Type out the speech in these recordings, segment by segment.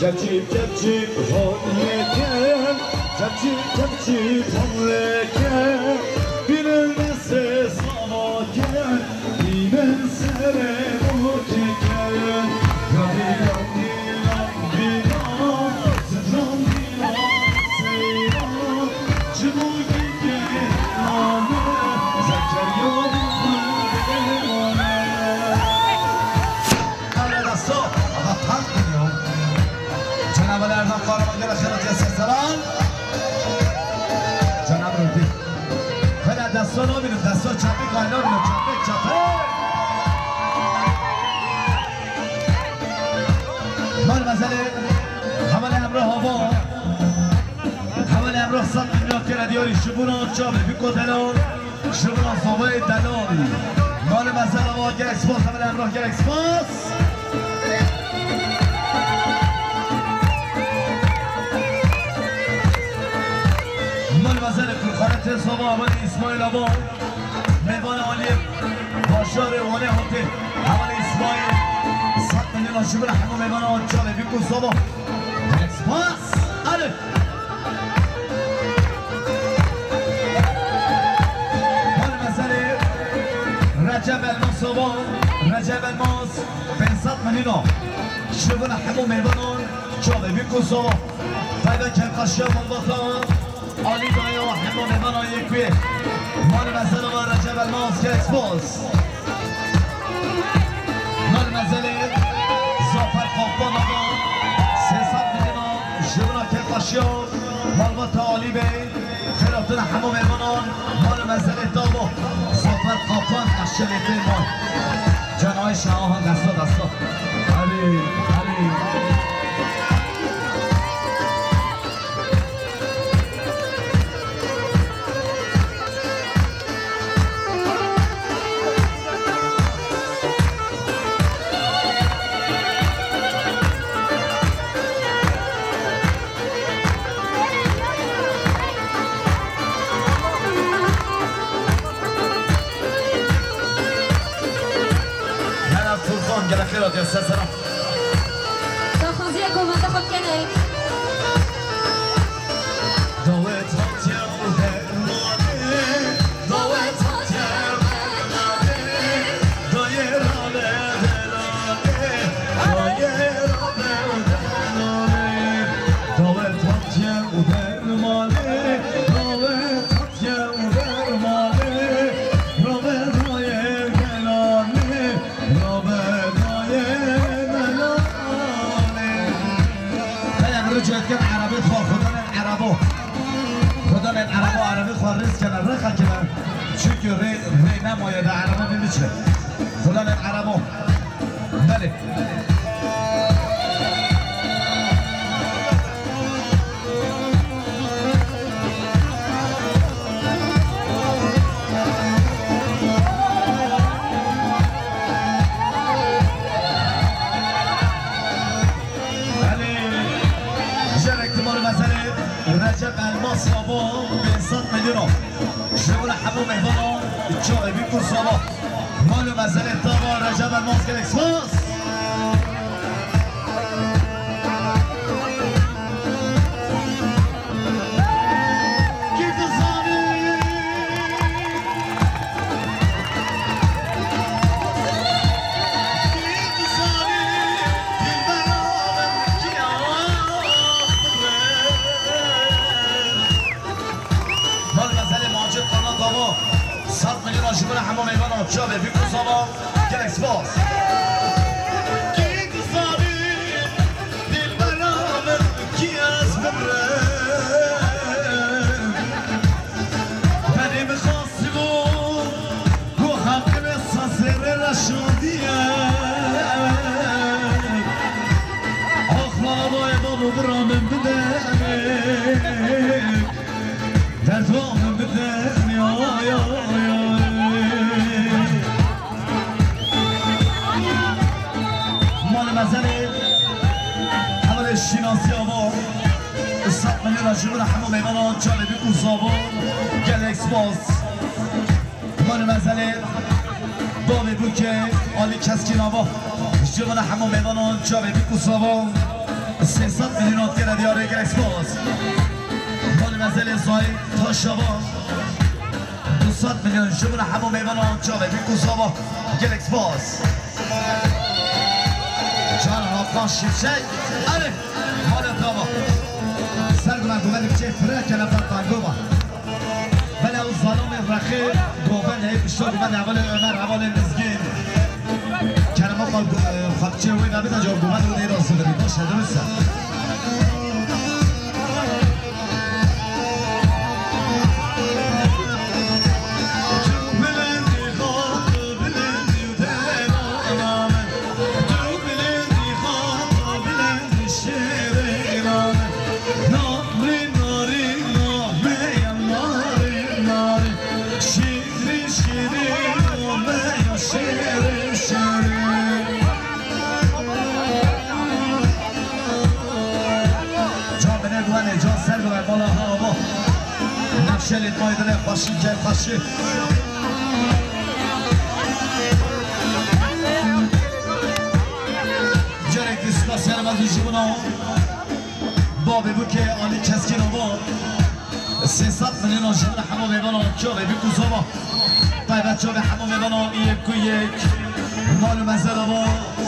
Cevcip cevcip honleken Cevcip cevcip honleken Bilinmezse savaken Bilen sere muhteken Gabilan dilan bilan Zidran dilan seyran Cıbu gige nane Zekeriya bilmane Aleda so Ama tank ediyor Cenab-ı Erdoğan kahraman gel aşağıda sesleran Cenab-ı Erdoğan Hele destan o benim destan çapık ayna benim çapık Mal mesele Hamal emre hava Hamal emre sat dünya kere diyor Şubuna çabı bir kotelon Şubuna sobayı delali Mal mesele hava gel ekspos Hamal emre gel ekspos خانه صبا آمد اسماعیل آبا میوان عالی باشار وانه هاته اول اسماعیل 100 میلیون شبر همه میوان آنچاله بیکن صبا اکسپاس آره حال مسئله رجب الماس صبا رجب الماس 500 میلیون شبر همه میوان آنچاله بیکن صبا پیدا که قشیا مالباتا عالی دایا و همه میوان آیکوی مال مسئله و رجب الماس که اکسپوز مال مسئله زافر خوابان آقا 300 میلیون شبنا که قشیا مالبات عالی بی خیرافتون همه میوانان مال مسئله دابا زافر خوابان قشیا لیتی مال جنای شهاهان دستا علی يا استاذ سلام تاخذيكم ما تاخذ كنك ضويت هاتيا ضويت هاتيا داير على دلالي داير على دلالي ضويت هاتيا ودرمالي ضويت هاتيا ودرمالي رابط داير دلالي رابط رجعت كم عربي خواه خدا من عربو عربی خواه رزق کنن رخل کنن چونکه ری نمایده عربه بمیشه خدا من عربو بله رجب الماس صبا 500 میلیون شغل همه مهمانان جای بیکن صبا مال مسئله تابا رجب الماس گلکسماس شغل همه میوان آبشابه بیکن صبا گلکس باز شناسی آبا 100 میلیون شغل همه میوان جالبی کوسابا گلکس باز مال مسئله بابی بوکه عالی کسکین آبا شغل همه میوان جالبی کوسابا 300 میلیون که دیاره گلکسپاس مال منزل زای تا شبا 200 میلیون شبونه همون میوان جاوه بیکو زابا گلکسپاس جان هاکان شیفشک آره مال تابا سرگومن گومن بچه فرق نفر تانگوما بله او ظالم رخی گومن هی بشتر گومن اول عمر اول نزگین کنم آقا خبچه وی نبید جا گومن رو دیرا صدری باشه درسته شلید مایدنه خوشی جای خوشی جرک دیسپاس یارم از ویژی بنا بابی بو که آنی کسکین آبا 300 میلیون جمعه همه میبانا چاوه بیکو زابا طیبت چاوه همه میبانا یک و یک مال مزل آبا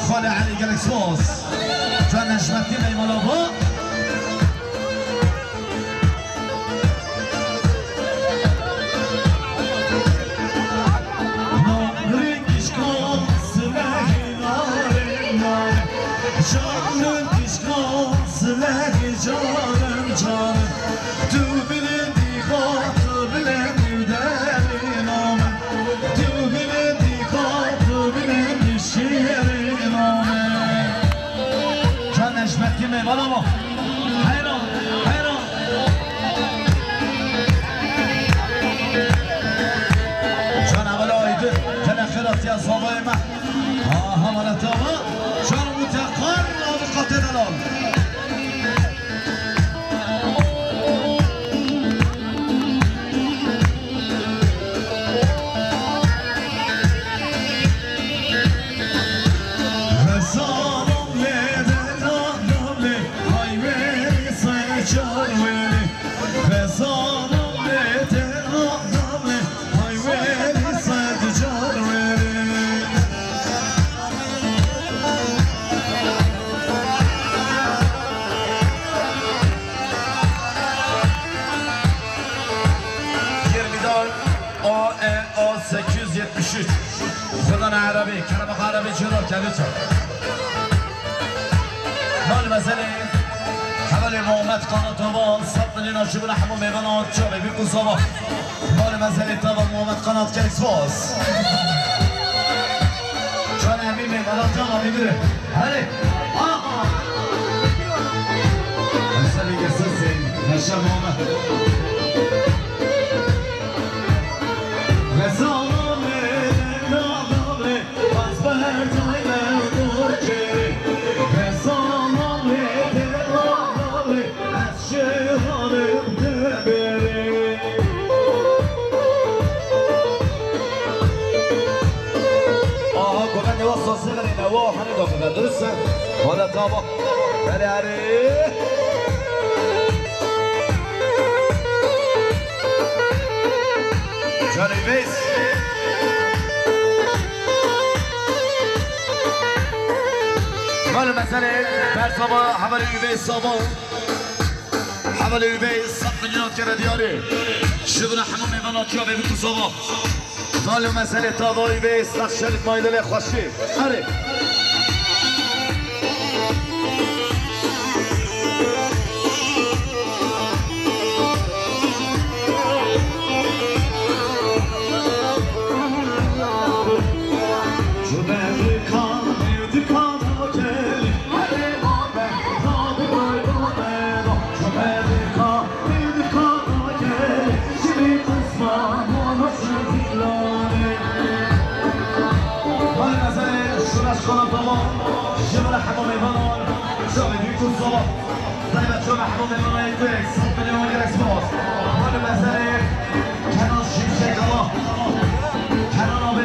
خال علی گلکسپاس جان نشمتی میمال آبا Canım pişkan silahı canım canım Tu bilindi katı bilendi derin amın Tu bilindi katı bilendi şiirin amın Can Neşmet kimi var ama hayran hayran Can evvel aydı Can akhirat ya sabahıma Aha malatama Can متقر بقطع دلال Rezanım ledenanım le Hayveri sayıcar veri Rezanım ledenanım le Hayveri sayıcar veri AEA 873 خدان عربی کلمه عربی چرا کرده چرا مال مسئله حوال محمد قنات آبا 100 میلیون آشبون همون میوان چاوه بیکو زابا مال مسئله تابا محمد قنات گلکسپاس چون همین میوان تابا میدونه هره آقا مسئله گسسی نشه محمد Rezanım ledenanım le Azbertayla durçeri Rezanım ledenanım le Eşşehanım teberi Aha komen neva sası veri neva hani dokumen durursa Vada taba Beri hari Johnny Bass مال مسئله بر صبا حمل بیس صبا حمل بیس 100 میلیون کرده دیاره شبونه همون میوانات یا بیکو صبا مال مسئله تابایی بیس نقشلت مایدل خوشی آره شمال حمام ایوانان شاقی بیکن زبا طیبت شما حمام ایوانان ایکویکس 100 میلیون گلکسپاس مال مسئله کنان شیشه گلا کنان آبه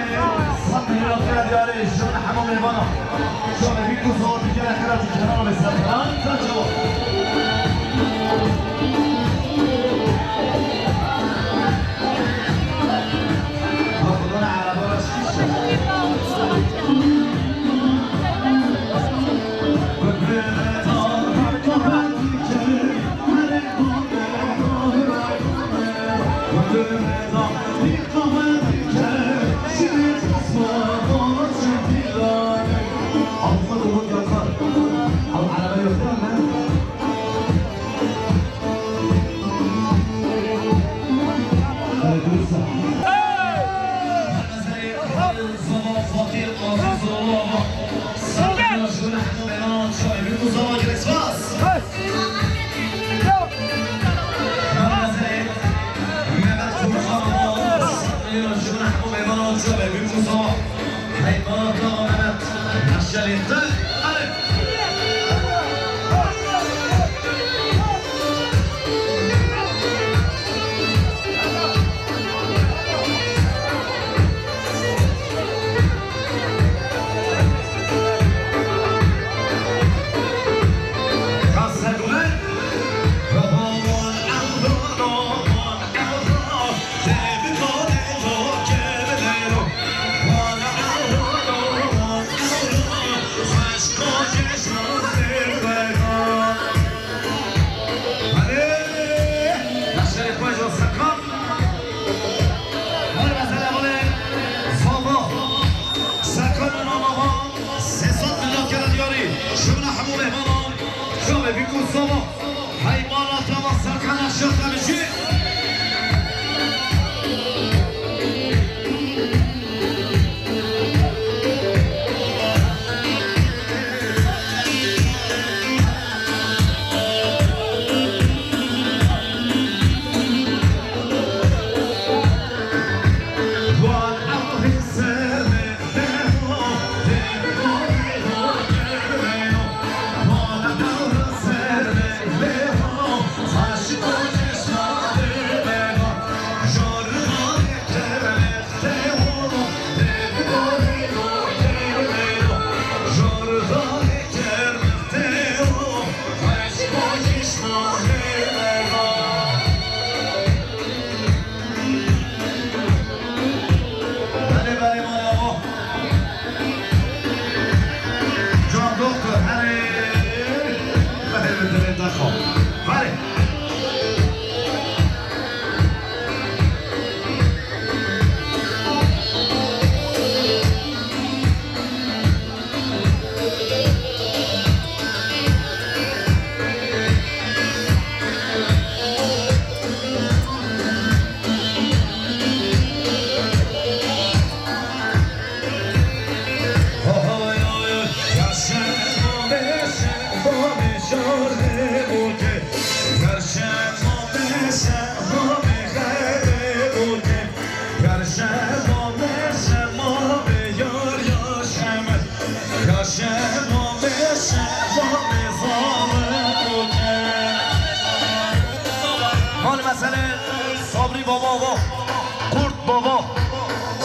100 میلیون دیاره شمال حمام ایوانان شاقی بیکن زبا دیگر اخیراتی کنان آبه 100 میلیون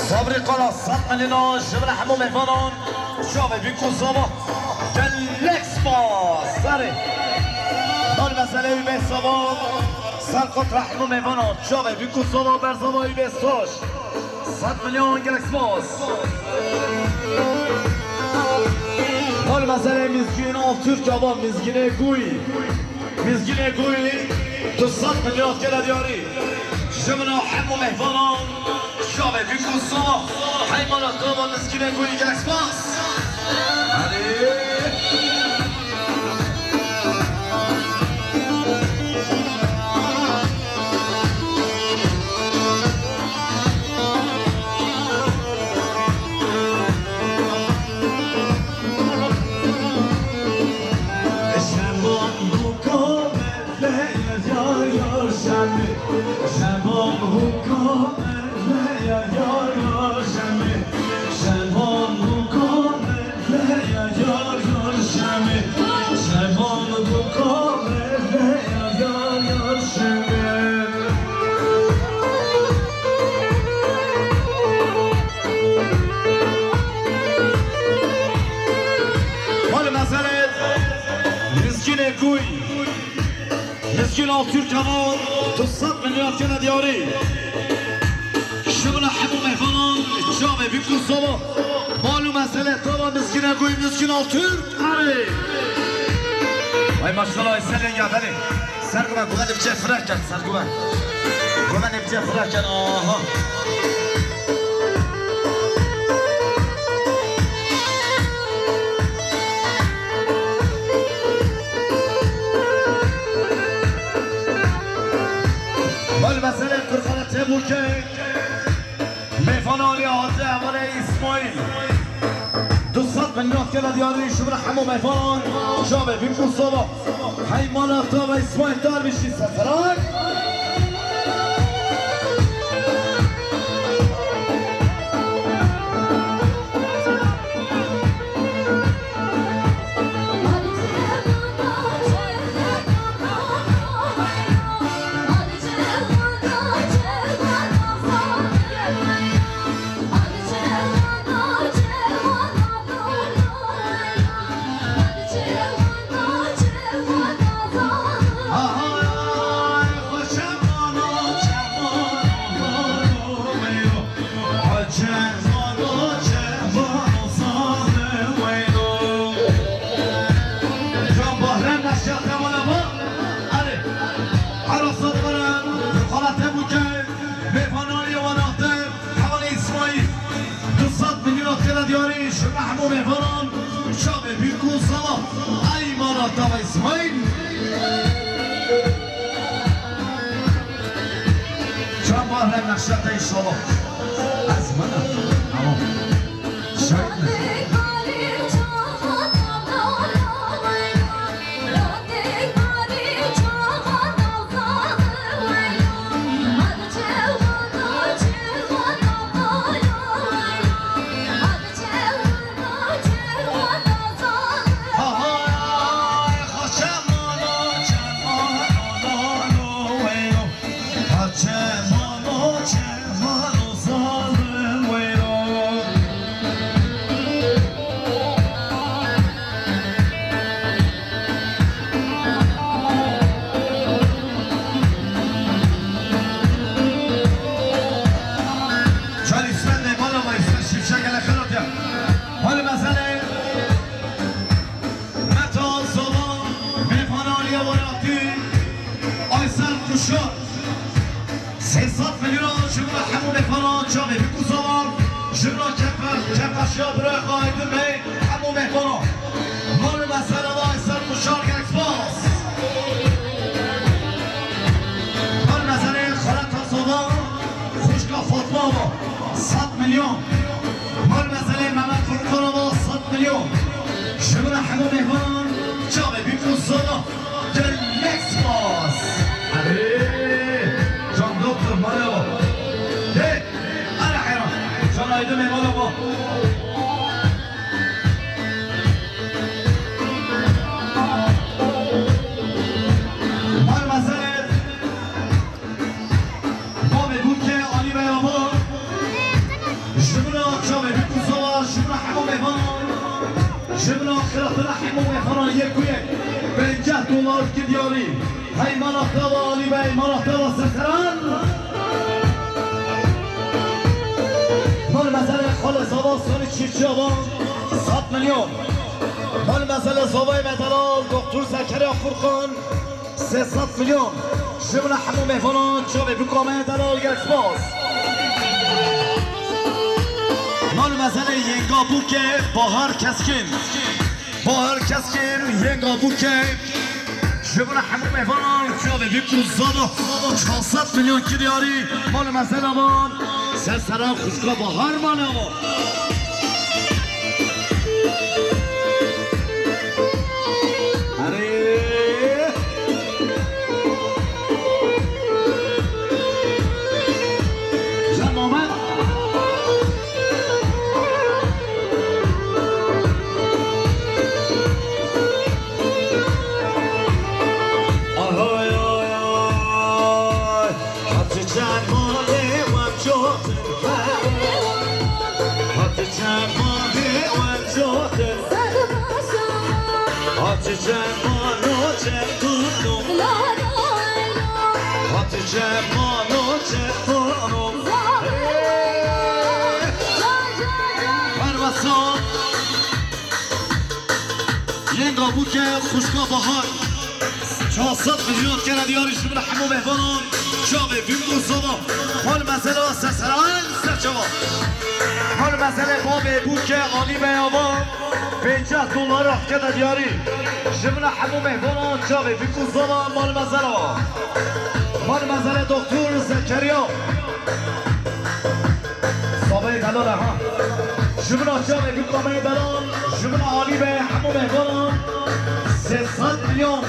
صبري قال صدق لنا شبر حمو مهمانان شابه بیکن زبا گلکس باز سره دار مسئله ای به سبا سرقات رحمو مهمانان شابه بیکن زبا بر زبا ای به ساش 100 میلیون گلکس باز دار مسئله میزگین آف ترک آبا میزگین گوی تو 100 میلیون گل دیاری شبنا حمو مهمانان شابه بیکن زبا حیمانات قابا میزگین گوی گلکس باز مسكين ترك همان تو 100 میلیارد کنه دیاری شبنا حمو مهفانان جامعه بیکن صبا مالو مسئله طبعا مسكين گوی مسكين ترک آره وای ماشالله سلنگ بله سرگوه گوه نبچه فرق کرد سرگوه گوه نبچه فرق کرد آها والمسألة القرخانة تبوكي میفانالی آزه اول اسماعیل 200 میلیون کلا دیاری شما همو میفان جامه بیمکو صبح حیمان افتاب اسماعیل دار بشی سفران اسماعیل چند بار هم نقشت ایشالا از منم اما شاید باهر کسکین ینگا بوکه شبون همون میفانان شده بیکو زادا 400 میلیون کی دیاری مال مثلا آبان سرسران خوشگاه باهر مال آبان ینگا بوکه خوشگاه باهار 400 میلیون که ندیاری شما همو مهبانان جاوه بیمون صدا حال مسئله و سسران سرچوا حال مسئله ما به بود که آنی به آوا $50 که ندیاری شما همو مهبانان جاوه بیمون صدا مال مسئله دکتر زکریا صابه دلاله ها شما جاوه بیمون بلان شما آنی به همو مهبانان 300 میلیون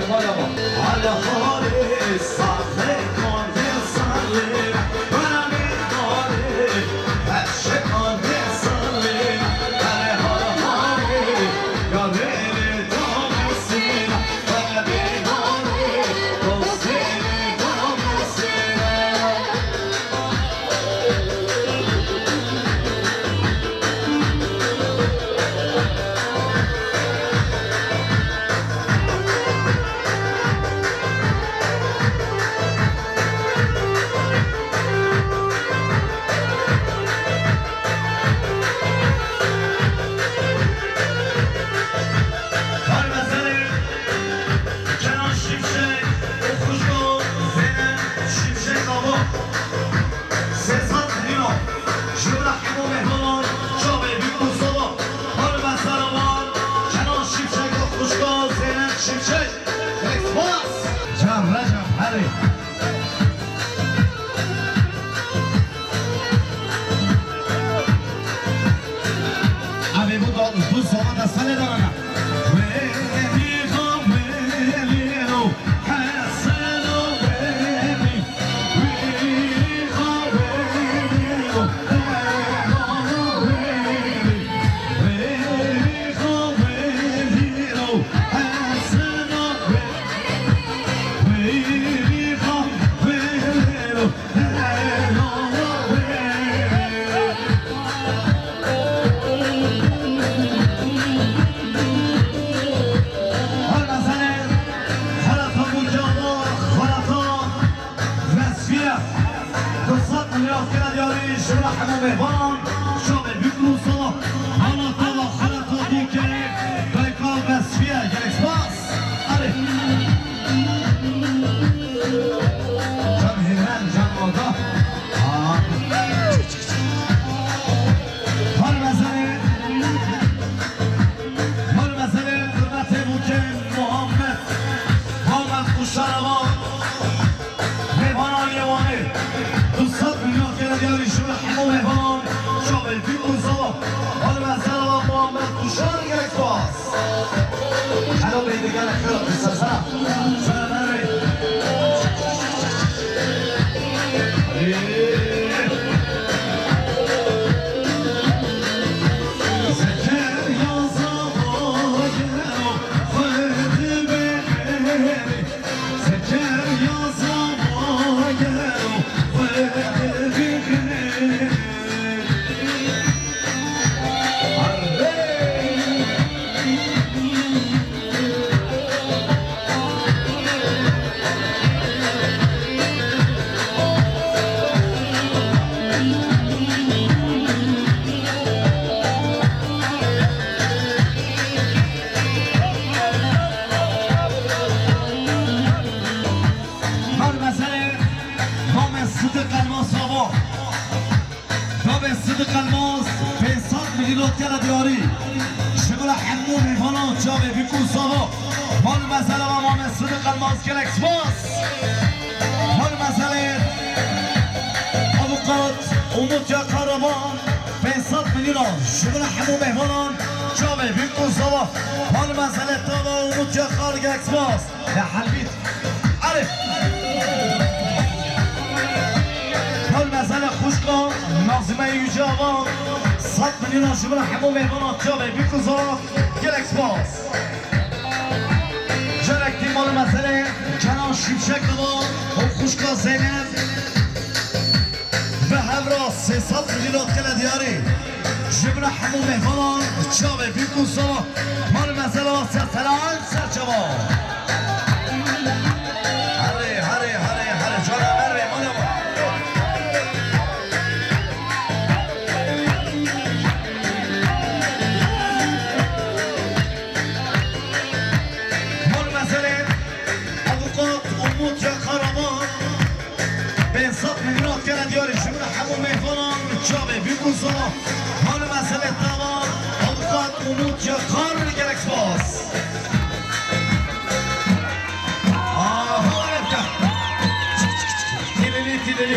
Hamon, Hamon, Hamon, Hamon, صدق الماس بنصاد مليون كلا دياري شغل حمو ميفانان جاوه بيكون صابا مال مسألة و مال صدق الماس كلاكس باس مال مسألة أبوقات أموت يا قربان بنصاد مليون شغل حمو ميفانان جاوه بيكون صابا مال مسألة تابا أموت يا قرب كلاكس باس يا حلبيت عارف مسئله خوشگاه نازمه یوجاوان 100 میلیون شماره همه مهمانات جابه بیکوزا گلکس باز جرکتی مال مسئله کنان شیبشک دوا و خوشگاه زینب به همراه 300 میلیون کل دیاری شماره همه مهمانات جابه بیکوزا مال مسئله سرسران سرچوان هره جانه بره مال دیاری شمون همون مهمانان جامعه بیکوزا حال مسئله تمام اوقات امود یا کار گلکس باز آها رفتا تیلیلی دیاری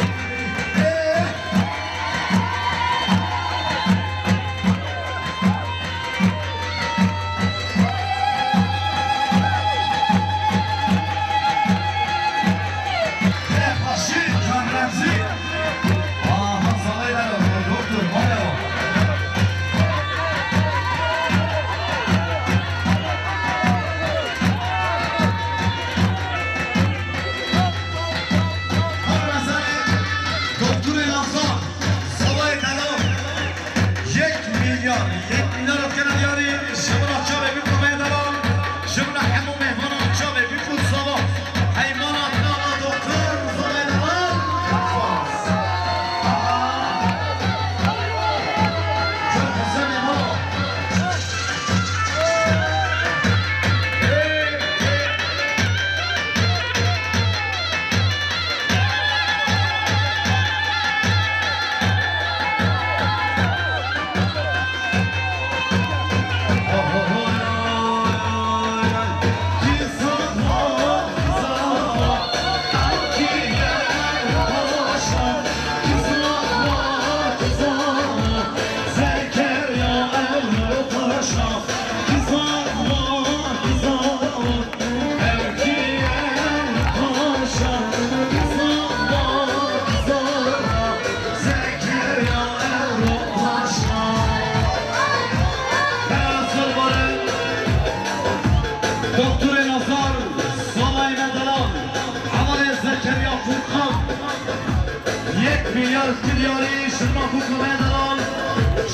شما حکومت دارم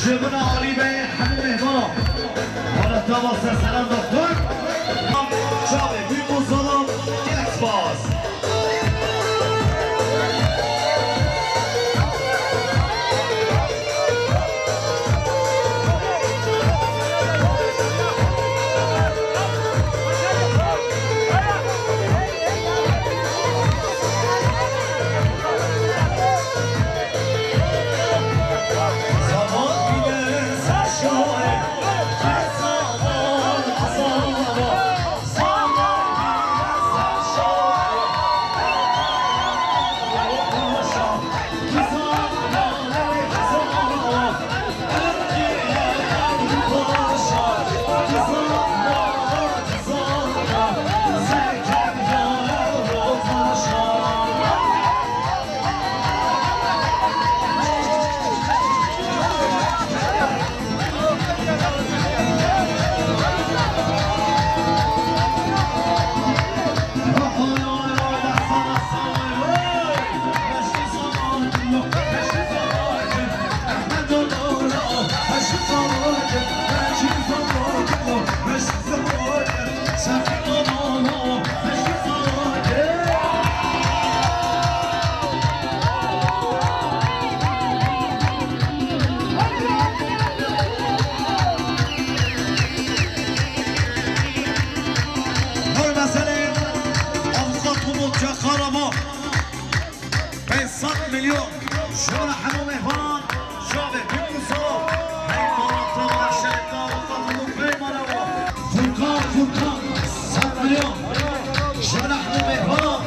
شما عالی به همه مهمان حالا تا واسه سلام دکتر جامعه بیموزالم گلکس باز مهران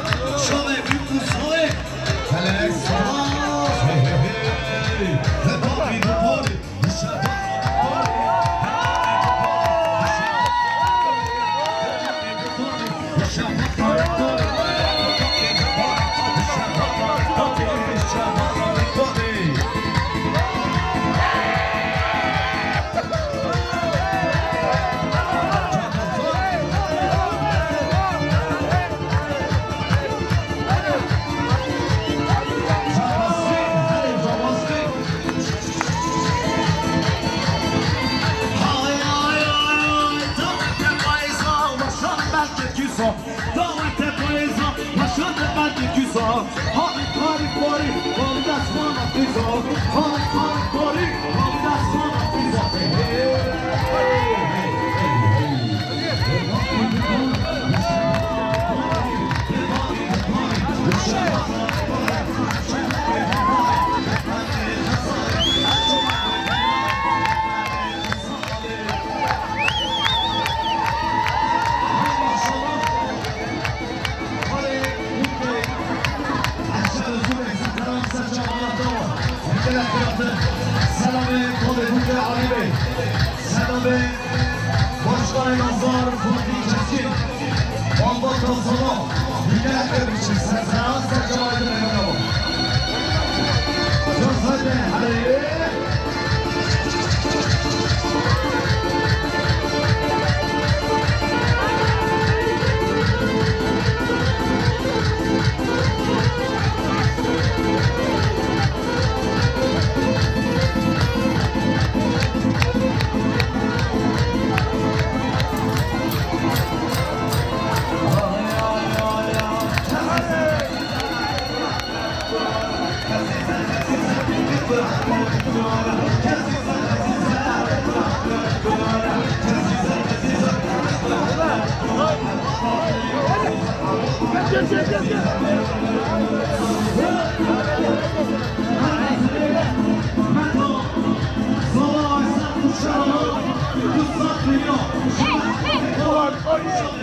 شامه بیکوزهای تلکسان هباری دوباری Hey, hey!